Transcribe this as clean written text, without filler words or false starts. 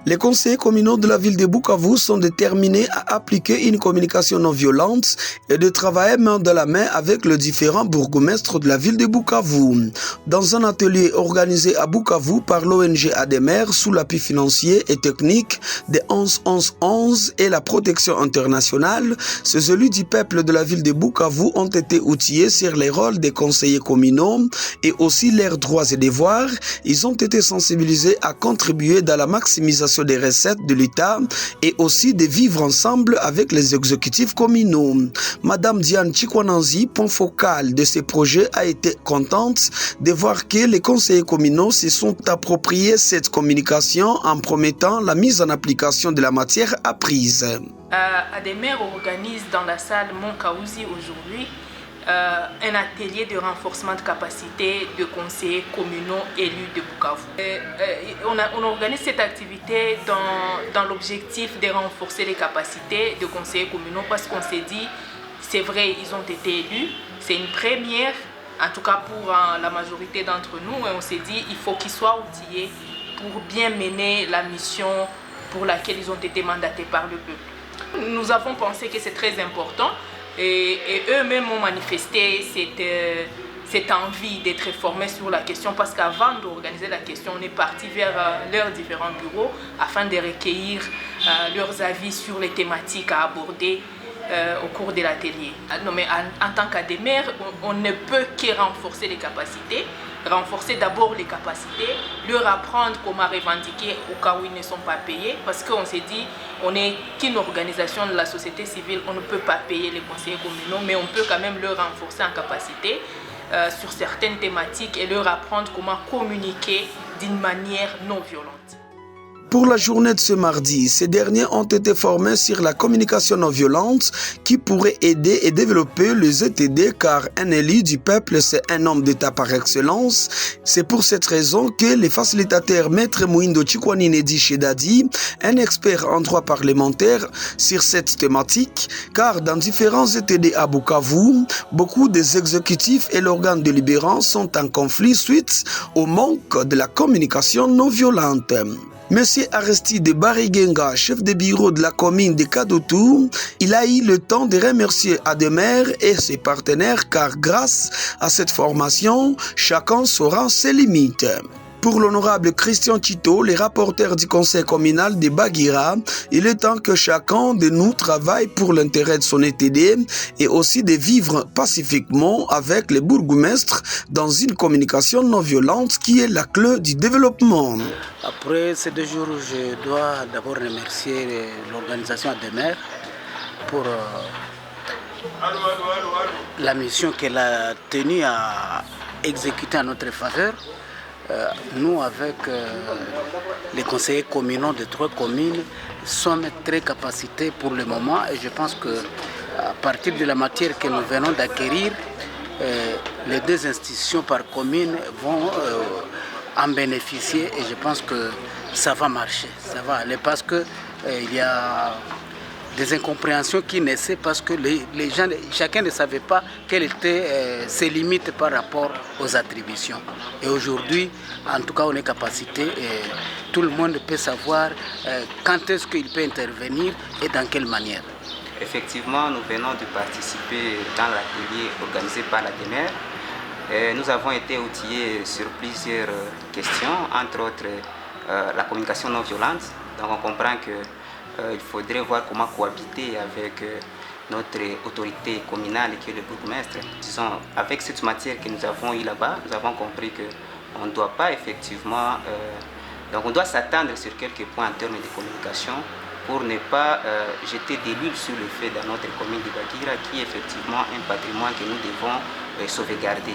Les conseillers communaux de la ville de Bukavu sont déterminés à appliquer une communication non violente et de travailler main dans la main avec les différents bourgmestres de la ville de Bukavu. Dans un atelier organisé à Bukavu par l'ONG ADEMER sous l'appui financier et technique des 11-11-11 et la protection internationale, ces élus du peuple de la ville de Bukavu ont été outillés sur les rôles des conseillers communaux et aussi leurs droits et devoirs. Ils ont été sensibilisés à contribuer dans la maximisation des recettes de l'État et aussi de vivre ensemble avec les exécutifs communaux. Madame Diane Chikwananzi, point focal de ces projets, a été contente de voir que les conseillers communaux se sont appropriés cette communication en promettant la mise en application de la matière apprise. ADEMER organise dans la salle Monkauzi aujourd'hui un atelier de renforcement de capacité de conseillers communaux élus de Bukavu. On organise cette activité dans l'objectif de renforcer les capacités de conseillers communaux parce qu'on s'est dit, c'est vrai, ils ont été élus, c'est une première, en tout cas pour la majorité d'entre nous, et on s'est dit, il faut qu'ils soient outillés pour bien mener la mission pour laquelle ils ont été mandatés par le peuple. Nous avons pensé que c'est très important. Et eux-mêmes ont manifesté cette envie d'être formés sur la question parce qu'avant d'organiser la question, on est parti vers leurs différents bureaux afin de recueillir leurs avis sur les thématiques à aborder au cours de l'atelier. Non, mais en tant qu'ADEMER, on ne peut que renforcer les capacités, renforcer d'abord les capacités, leur apprendre comment revendiquer au cas où ils ne sont pas payés, parce qu'on s'est dit, on n'est qu'une organisation de la société civile, on ne peut pas payer les conseillers communaux, mais on peut quand même leur renforcer en capacité sur certaines thématiques et leur apprendre comment communiquer d'une manière non violente. Pour la journée de ce mardi, ces derniers ont été formés sur la communication non violente qui pourrait aider et développer les ETD car un élu du peuple, c'est un homme d'État par excellence. C'est pour cette raison que les facilitateurs Maître Mouindo Chikwaninedi Shedadi, un expert en droit parlementaire sur cette thématique, car dans différents ETD à Bukavu, beaucoup des exécutifs et l'organe délibérant sont en conflit suite au manque de la communication non violente. Monsieur Aristide Barigenga, chef de bureau de la commune de Kadutu, il a eu le temps de remercier ADEMER et ses partenaires car grâce à cette formation, chacun saura ses limites. Pour l'honorable Christian Chito, le rapporteur du conseil communal de Bagira, il est temps que chacun de nous travaille pour l'intérêt de son ETD et aussi de vivre pacifiquement avec les bourgmestres dans une communication non violente qui est la clé du développement. Après ces 2 jours, je dois d'abord remercier l'organisation ADEMER pour la mission qu'elle a tenue à exécuter en notre faveur. Nous, avec les conseillers communaux de 3 communes, sommes très capacités pour le moment et je pense qu'à partir de la matière que nous venons d'acquérir, les 2 institutions par commune vont en bénéficier et je pense que ça va marcher, ça va aller parce qu'il y a des incompréhensions qui naissaient parce que les gens, chacun ne savait pas quelles étaient ses limites par rapport aux attributions. Et aujourd'hui, en tout cas, on est capacité et tout le monde peut savoir quand est-ce qu'il peut intervenir et dans quelle manière. Effectivement, nous venons de participer dans l'atelier organisé par l'ADEMER. Nous avons été outillés sur plusieurs questions, entre autres la communication non violente. Donc on comprend que il faudrait voir comment cohabiter avec notre autorité communale qui est le bourgmestre. Disons, avec cette matière que nous avons eue là-bas, nous avons compris qu'on ne doit pas effectivement... donc on doit s'attendre sur quelques points en termes de communication pour ne pas jeter de l'huile sur le feu dans notre commune de Bagira qui est effectivement un patrimoine que nous devons sauvegarder.